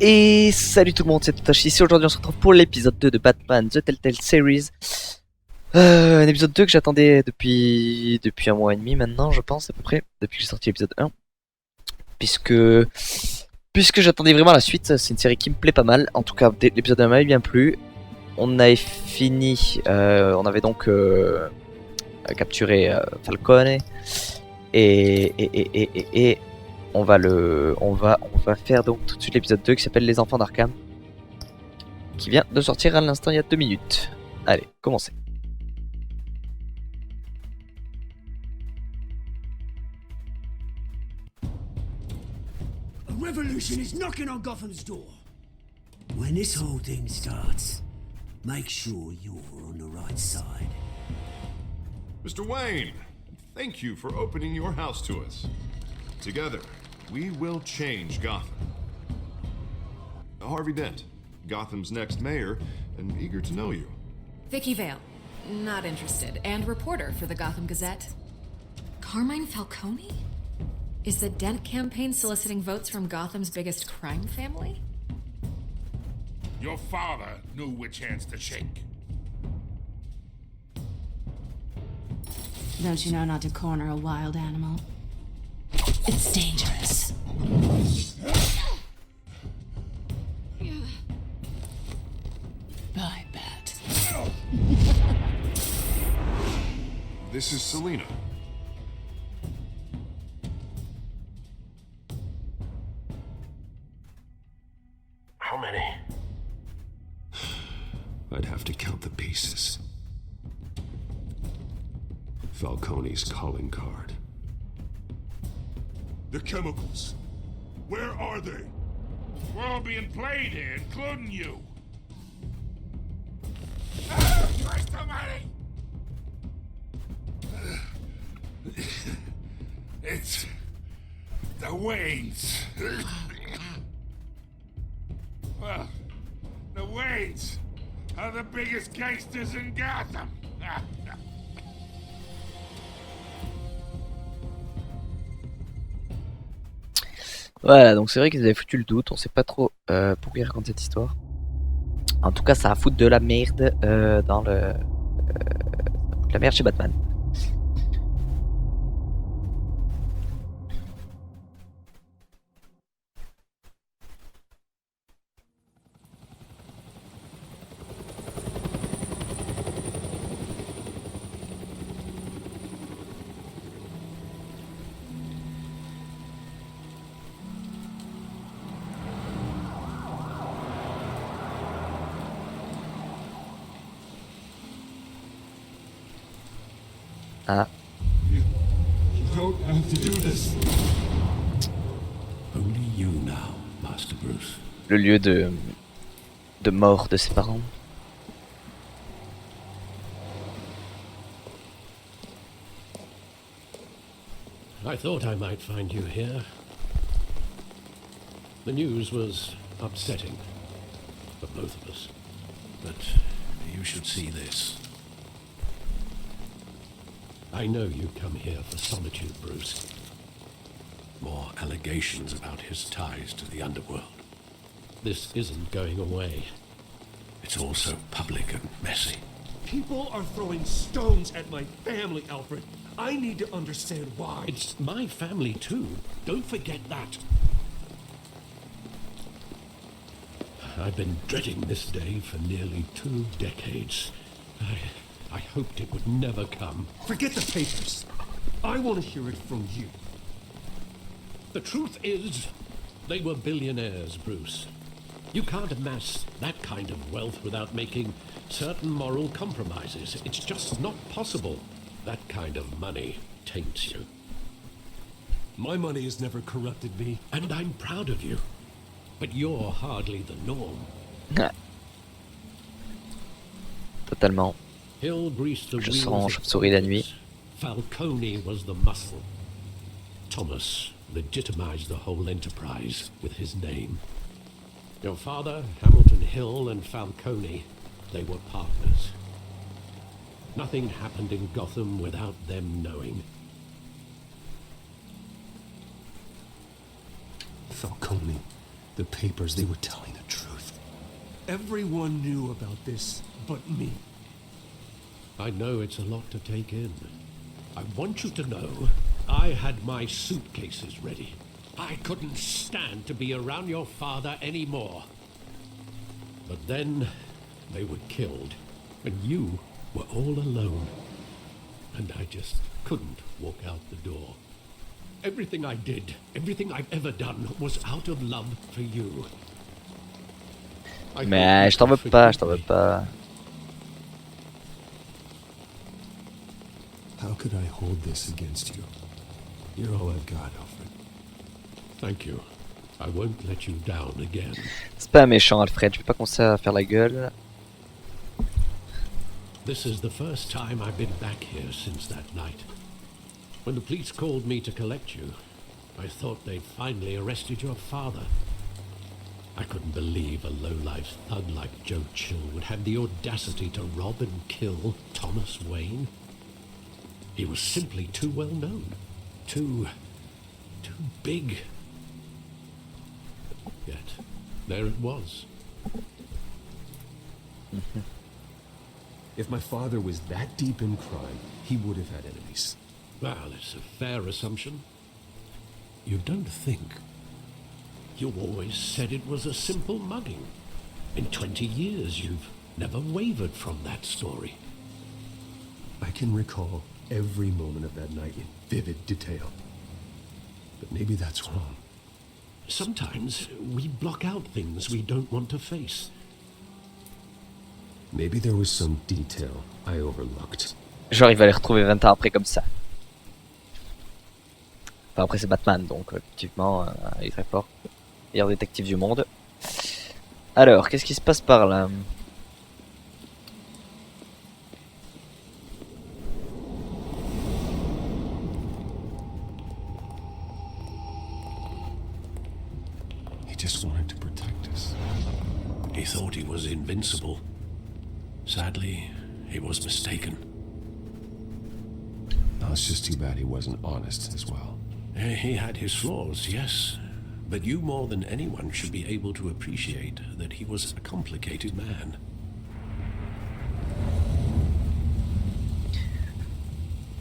Et salut tout le monde, c'est Totochesix. Ici aujourd'hui on se retrouve pour l'épisode 2 de Batman The Telltale Series. Un épisode 2 que j'attendais depuis un mois et demi maintenant, je pense à peu près, depuis que j'ai sorti l'épisode 1. Puisque j'attendais vraiment la suite, c'est une série qui me plaît pas mal. En tout cas, l'épisode 1 m'avait bien plu. On avait fini, on avait donc capturé Falcone et on va faire donc tout de suite l'épisode 2 qui s'appelle Les Enfants d'Arkham, qui vient de sortir à l'instant il y a 2 minutes. Allez, commencez. A revolution is knocking on Gotham's door. When this whole thing starts, make sure you're on the right side. Mr. Wayne, thank you for opening your house to us. Together, we will change Gotham. Harvey Dent, Gotham's next mayor, and eager to know you. Vicky Vale, not interested, and reporter for the Gotham Gazette. Carmine Falcone? Is the Dent campaign soliciting votes from Gotham's biggest crime family? Your father knew which hands to shake. Don't you know not to corner a wild animal? It's dangerous. Bye, Bat. This is Selina. How many? I'd have to count the pieces. Falcone's calling card. The chemicals. Where are they? We're all being played here, including you. Christ almighty! It's the Waynes. Well, the Waynes are the biggest gangsters in Gotham. Voilà, donc c'est vrai qu'ils avaient foutu le doute, on sait pas trop pourquoi ils racontent cette histoire. En tout cas, ça a foutu de la merde dans le... la merde chez Batman. Ah. You don't have to do this. Only you now, Master Bruce. Le lieu de mort de ses parents. I thought I might find you here. The news was upsetting for both of us. But you should see this. I know you come here for solitude, Bruce. More allegations about his ties to the underworld. This isn't going away. It's all so public and messy. People are throwing stones at my family, Alfred. I need to understand why. It's my family too. Don't forget that. I've been dreading this day for nearly 2 decades. I hoped it would never come. Forget the papers. I want to hear it from you. The truth is, they were billionaires, Bruce. You can't amass that kind of wealth without making certain moral compromises. It's just not possible. That kind of money taints you. My money has never corrupted me. And I'm proud of you. But you're hardly the norm. Totalement. Hill greased the Je wheels sens of chauve-souris la nuit. Falcone was the muscle. Thomas legitimized the whole enterprise with his name. Your father, Hamilton Hill, and Falcone, they were partners. Nothing happened in Gotham without them knowing. Falcone The papers, they were telling the truth. Everyone knew about this but me. I know it's a lot to take in. I want you to know I had my suitcases ready. I couldn't stand to be around your father anymore. But then they were killed, and you were all alone. And I just couldn't walk out the door. Everything I did, everything I've ever done, was out of love for you. Mais je t'en veux pas, je t'en veux pas. How could I hold this against you? You're all I've got, Alfred. Thank you. I won't let you down again. C'est pas méchant, Alfred, je vais pas commencer à faire la gueule. This is the first time I've been back here since that night. When the police called me to collect you, I thought they'd finally arrested your father. I couldn't believe a low-life thug like Joe Chill would have the audacity to rob and kill Thomas Wayne. He was simply too well known. Too big. Yet, there it was. If my father was that deep in crime, he would have had enemies. Well, it's a fair assumption. You don't think. You always said it was a simple mugging. In 20 years, you've never wavered from that story. I can recall every moment of that night in vivid detail. But maybe that's wrong. Sometimes we block out things we don't want to face. Maybe there was some detail I overlooked. Genre il va les retrouver 20 ans après comme ça. Enfin après c'est Batman donc effectivement il est très fort. Meilleur détective du monde. Alors qu'est-ce qui se passe par là? He just wanted to protect us. He thought he was invincible. Sadly, he was mistaken. Now it's just too bad he wasn't honest as well. He had his flaws, yes. But you more than anyone should be able to appreciate that he was a complicated man.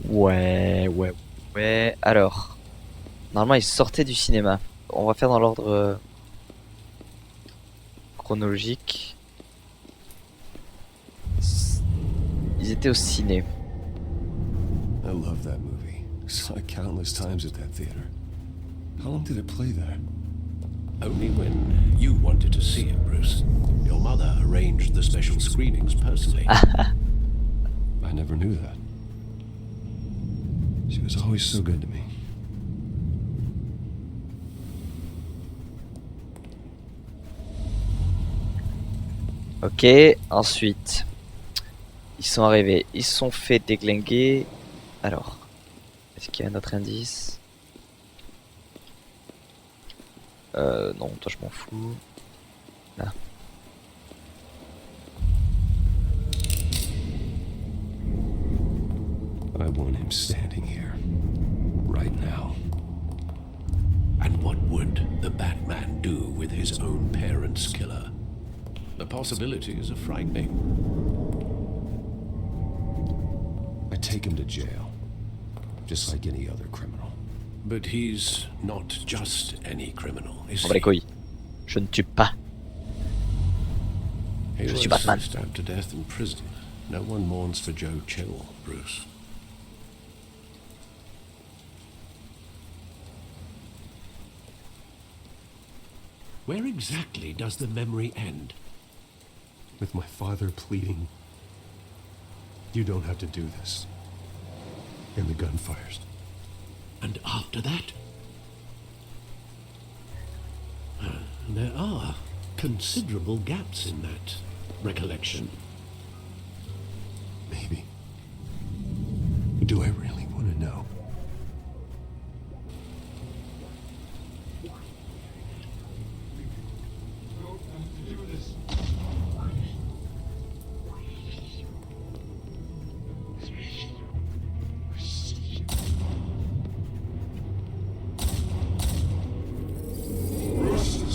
Ouais. Alors, normalement il sortait du cinéma. On va faire dans l'ordre chronologique. Ils étaient au ciné. I love that movie. Saw it countless times at that theater. How long did it play there? Only when you wanted to see it, Bruce. Your mother arranged the special screenings personally. I never knew that. She was always so good to me. Ok, ensuite, ils sont arrivés, ils se sont fait déglinguer. Alors, est-ce qu'il y a un autre indice? Non, toi je m'en fous. Là. I want him standing here, right now. And what would the Batman do with his own parents' killer? The possibilities are frightening. I take him to jail, just like any other criminal. But he's not just any criminal, is On va les he? couilles. Je ne tue pas. He Je suis was Batman. stabbed to death in prison. No one mourns for Joe Chill, Bruce. Where exactly does the memory end? With my father pleading, "You don't have to do this." And the gun fires. And after that? There are considerable gaps in that recollection. Maybe. Do I really want to know?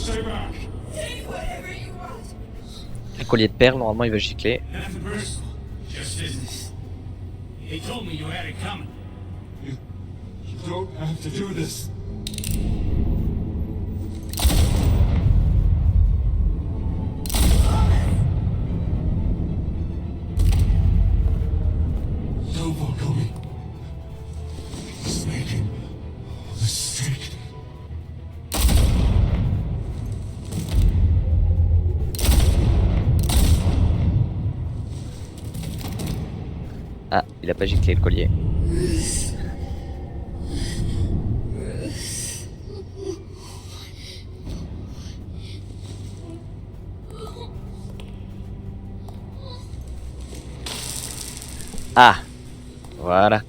stay back. Take whatever you want. Un collier de perles, normalement il va gicler. Nothing personal. Just business. He told me you had it coming. You don't have to do this. Don't walk on me. He's making a mistake. Ah, il a pas giclé le collier. Ah, voilà.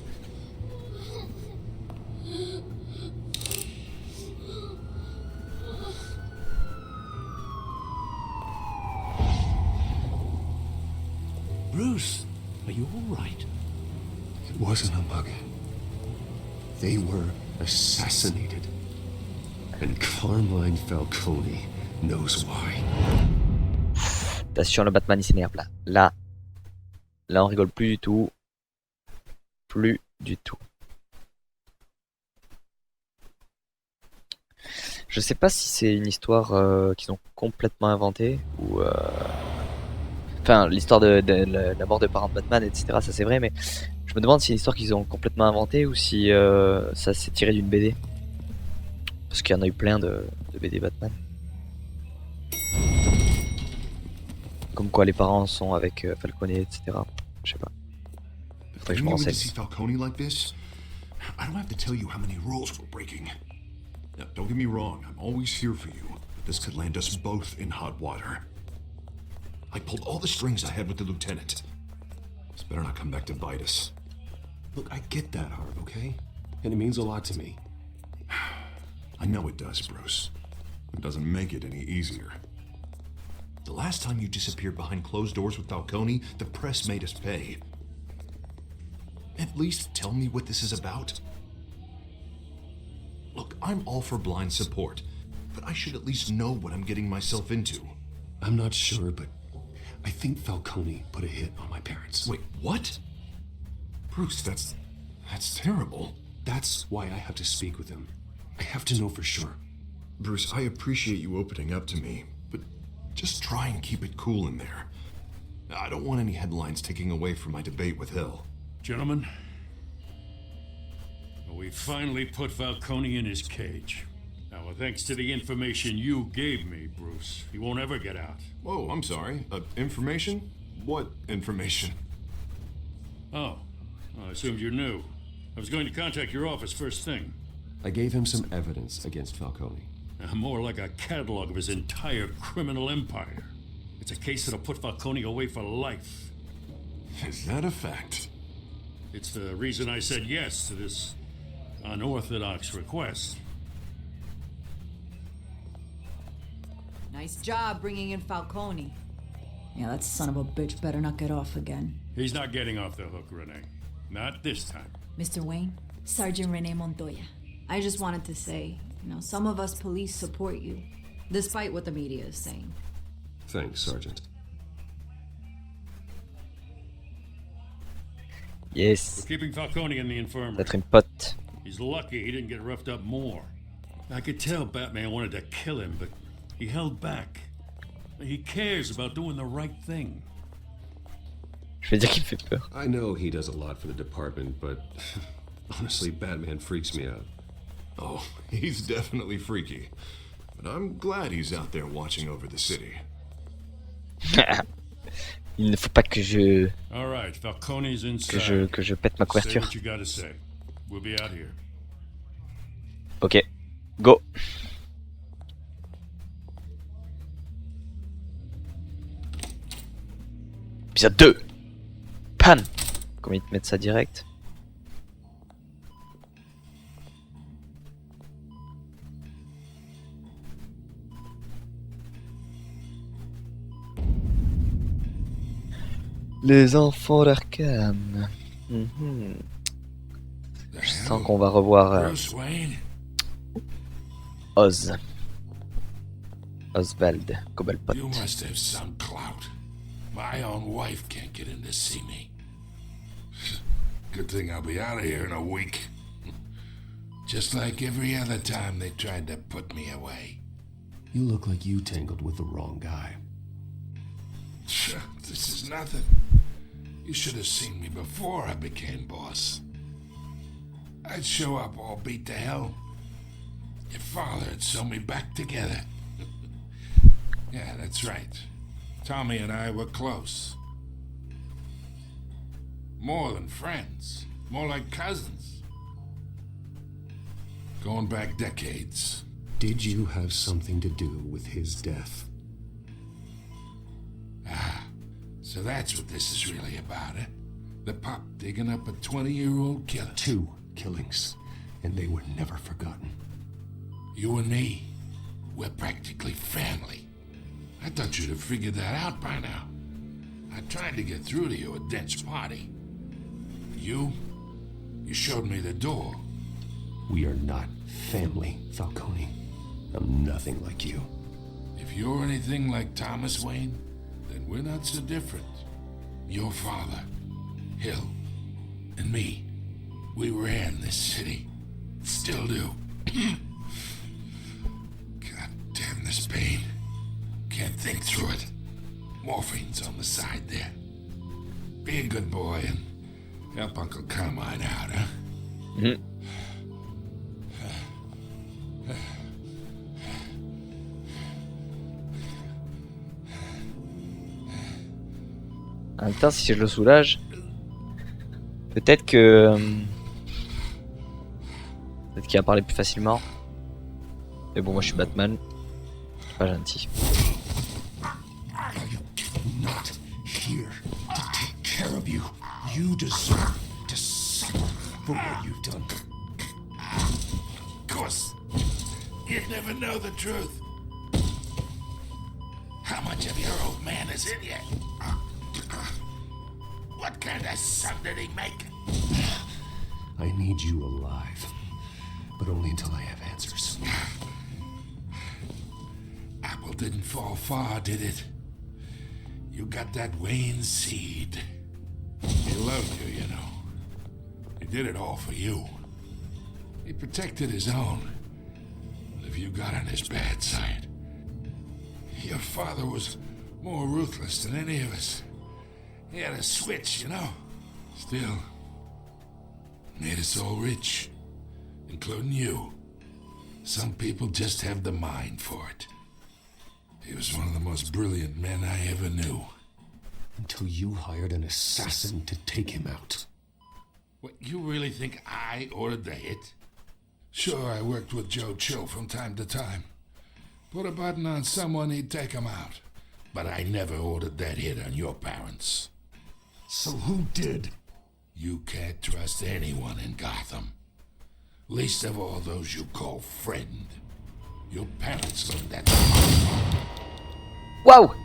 Bruce, are you all right? It wasn't a mug. They were assassinated. And Carmine Falcone knows why. Attention, le Batman il s'énerve là. Là on rigole plus du tout. Plus du tout. Je sais pas si c'est une histoire qu'ils ont complètement inventée ou enfin l'histoire de la mort de parents de Batman, etc. Ça c'est vrai, mais je me demande si c'est une histoire qu'ils ont complètement inventée ou si ça s'est tiré d'une BD. Parce qu'il y en a eu plein de BD Batman. Comme quoi les parents sont avec Falcone, etc. Je sais pas. Faudrait que je me When you went to renseigne. see Falcone like this, I don't have to tell you how many rules we're breaking. Now, don't get me wrong, I'm always here for you, but this could land us both in hot water. I pulled all the strings I had with the lieutenant. This better not come back to bite us. Look, I get that, Harv, okay? And it means a lot to me. I know it does, Bruce. It doesn't make it any easier. The last time you disappeared behind closed doors with Falcone, the press made us pay. At least tell me what this is about. Look, I'm all for blind support, but I should at least know what I'm getting myself into. I'm not sure, but I think Falcone put a hit on my parents. Wait, what? Bruce, that's terrible. That's why I have to speak with him. I have to know for sure. Bruce, I appreciate you opening up to me, but just try and keep it cool in there. I don't want any headlines taking away from my debate with Hill. Gentlemen, we finally put Falcone in his cage. Now, thanks to the information you gave me, Bruce, he won't ever get out. Whoa, I'm sorry. Information? What information? Oh, I assumed you knew. I was going to contact your office first thing. I gave him some evidence against Falcone. More like a catalog of his entire criminal empire. It's a case that'll put Falcone away for life. Is that a fact? It's the reason I said yes to this unorthodox request. Nice job bringing in Falcone. Yeah, that son of a bitch better not get off again. He's not getting off the hook, Renee. Not this time. Mr. Wayne, Sergeant Renee Montoya. I just wanted to say, some of us police support you, despite what the media is saying. Thanks, Sergeant. Yes. We're keeping Falcone in the infirmary. D'être une pote. He's lucky he didn't get roughed up more. I could tell Batman wanted to kill him, but he held back. He cares about doing the right thing. Je vais dire qu'il me fait peur. I know he does a lot for the department, but honestly, Batman freaks me out. Oh, he's definitely freaky. But I'm glad he's out there watching over the city. Il ne faut pas que je All right, Falcone's inside. que je pète ma Say couverture. what you gotta say. We'll be out here. Ok, go. Épisode 2. Pan. Comment ils te mettent ça direct? Les enfants d'Arkham. Je sens qu'on va revoir Bruce Wayne? Oz. Oswald, Cobblepot. You must have some clout. My own wife can't get in to see me. Good thing I'll be out of here in a week. Just like every other time they tried to put me away. You look like you tangled with the wrong guy. This is nothing. You should have seen me before I became boss. I'd show up all beat to hell. Your father had sewn me back together. Yeah, that's right. Tommy and I were close. More than friends. More like cousins. Going back decades. Did you have something to do with his death? So that's what this is really about, eh? The pup digging up a 20-year-old killer. 2 killings, and they were never forgotten. You and me, we're practically family. I thought you'd have figured that out by now. I tried to get through to you at Dent's party. You showed me the door. We are not family, Falcone. I'm nothing like you. If you're anything like Thomas Wayne, then we're not so different. Your father, Hill, and me, we ran this city. Still do. God damn this pain. Can't think through it. Morphine's on the side there. Be a good boy and help Uncle Carmine out, huh? Mhm. En même temps, si je le soulage, peut-être que... peut-être qu'il va parler plus facilement. Mais bon, moi je suis Batman. Je suis pas gentil. Not here to take care of you. You deserve to suffer for what you've done. Of course, you'd never know the truth. How much of your old man is in you? What kind of son did he make? I need you alive, but only until I have answers. Apple didn't fall far, did it? You got that Wayne seed. He loved you, you know. He did it all for you. He protected his own. But if you got on his bad side, your father was more ruthless than any of us. He had a switch, you know. Still, made us all rich, including you. Some people just have the mind for it. He was one of the most brilliant men I ever knew. Until you hired an assassin to take him out. What, you really think I ordered the hit? Sure, I worked with Joe Chill from time to time. Put a button on someone, he'd take him out. But I never ordered that hit on your parents. So who did? You can't trust anyone in Gotham. Least of all those you call friend. Your parents learned that. Waouh!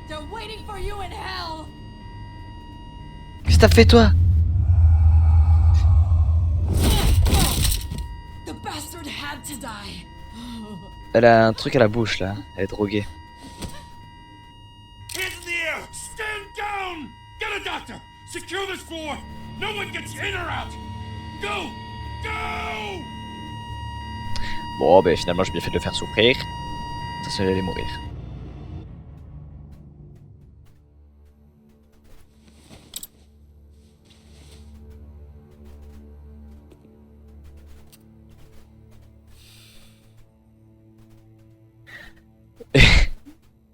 They're waiting for you in hell. Qu'est-ce que t'as fait toi? The bastard had to die. Elle a un truc à la bouche là, elle est droguée. Hands in the air! Stand down! Get a doctor! Secure this floor! No one gets in or out! Go! Go! Bon, ben finalement j'ai bien fait de le faire souffrir. Ça serait allé mourir.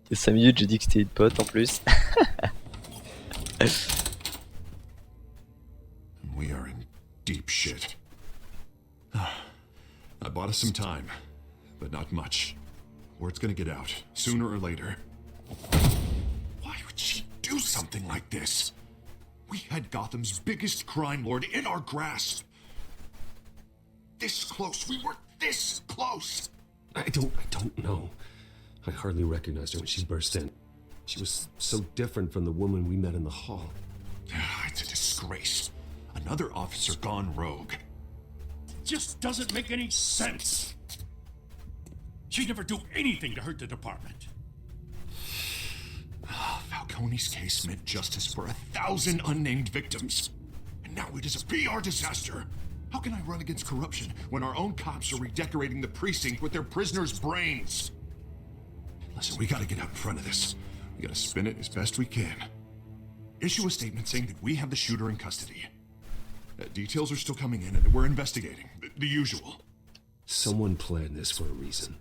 Il y a 5 minutes, j'ai dit que c'était une pote en plus. We are in deep shit. I bought us some time, but not much. Word's gonna get out, sooner or later. Why would she do something like this? We had Gotham's biggest crime lord in our grasp. This close, we were this close! I don't know. I hardly recognized her when she burst in. She was so different from the woman we met in the hall. It's a disgrace. Another officer gone rogue. Just doesn't make any sense. She'd never do anything to hurt the department. Falcone's case meant justice for 1,000 unnamed victims. And now it is a PR disaster. How can I run against corruption when our own cops are redecorating the precinct with their prisoners' brains? Listen, we gotta get out in front of this. We gotta spin it as best we can. Issue a statement saying that we have the shooter in custody. Details are still coming in and we're investigating. The usual. Someone planned this for a reason.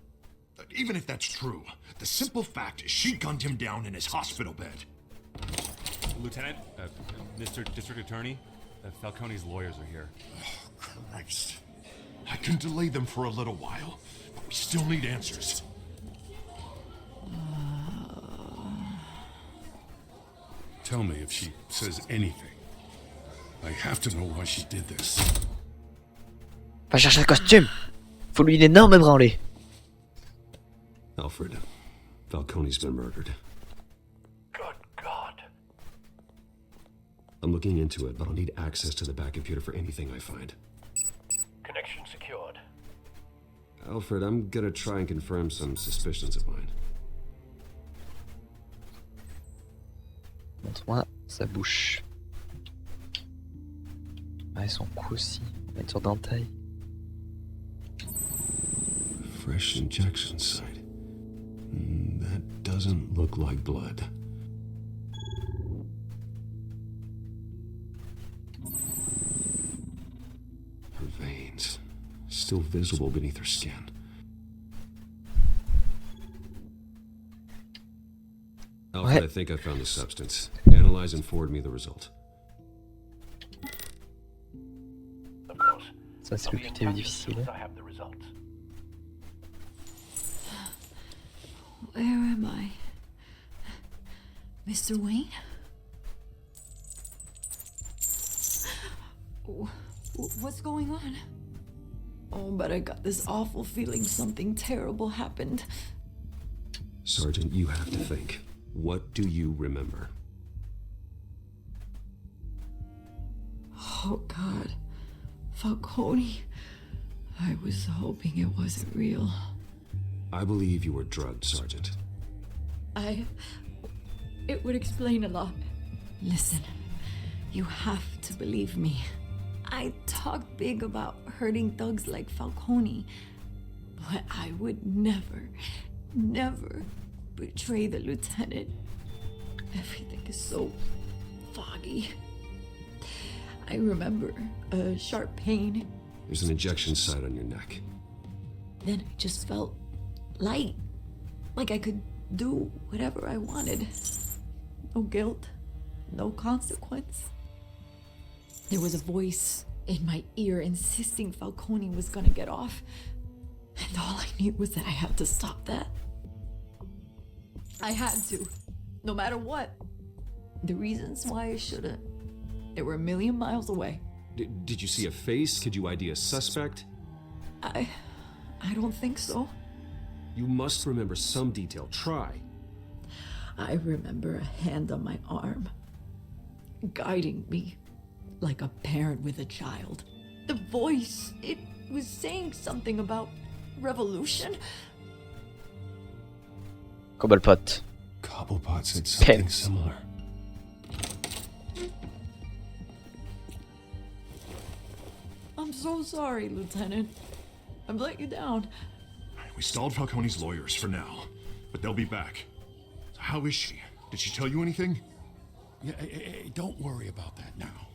Even if that's true, the simple fact is she gunned him down in his hospital bed. Lieutenant, Mr. District Attorney, Falcone's lawyers are here. Oh, Christ. I can delay them for a little while, but we still need answers. Tell me if she says anything. I have to know why she did this. Va chercher le costume. Faut lui une énorme branlée. Alfred, Falcone's been murdered. Good God. I'm looking into it, but I'll need access to the back computer for anything I find. Connection secured. Alfred, I'm gonna try and confirm some suspicions of mine. Montre-moi sa bouche. Ah, et son cou aussi. On va être sur d'entaille. Fresh injection site. That doesn't look like blood. Her veins, still visible beneath her skin. Alfred, I think I found the substance. Analyze and forward me the result. Of course. Ça, c'est le QTE difficile. I have the results. Where am I? Mr. Wayne? What's going on? Oh, but I got this awful feeling something terrible happened. Sergeant, you have to think. What do you remember? Oh, God. Falcone. I was hoping it wasn't real. I believe you were drugged, Sergeant. It would explain a lot. Listen, you have to believe me. I talk big about hurting thugs like Falcone, but I would never betray the lieutenant. Everything is so foggy. I remember a sharp pain. There's an injection site on your neck. Then I just felt light, like I could do whatever I wanted. No guilt, no consequence. There was a voice in my ear insisting Falcone was gonna get off, and all I knew was that I had to stop that. I had to, no matter what. The reasons why I shouldn't, they were a million miles away. Did you see a face? Could you ID a suspect? I don't think so. You must remember some detail. Try. I remember a hand on my arm, guiding me like a parent with a child. The voice, it was saying something about revolution. Cobblepot. Cobblepot said something similar. I'm so sorry, Lieutenant. I've let you down. We stalled Falcone's lawyers for now, but they'll be back. So how is she? Did she tell you anything? Yeah, don't worry about that now.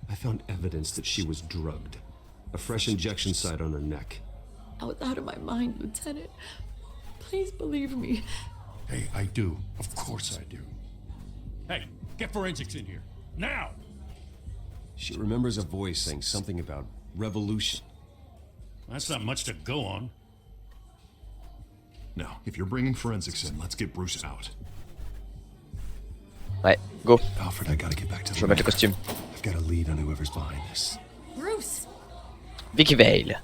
I found evidence that she was drugged. A fresh injection site on her neck. I was out of my mind, Lieutenant. Please believe me. Hey, I do. Of course I do. Hey, get forensics in here. Now! She remembers a voice saying something about revolution. That's not much to go on. Now, if you're bringing forensics in, let's get Bruce out. Ouais, go. Alfred, I gotta get back to Je vais mettre le costume. I've got a lead on whoever's behind this. Bruce! Vicky Vale.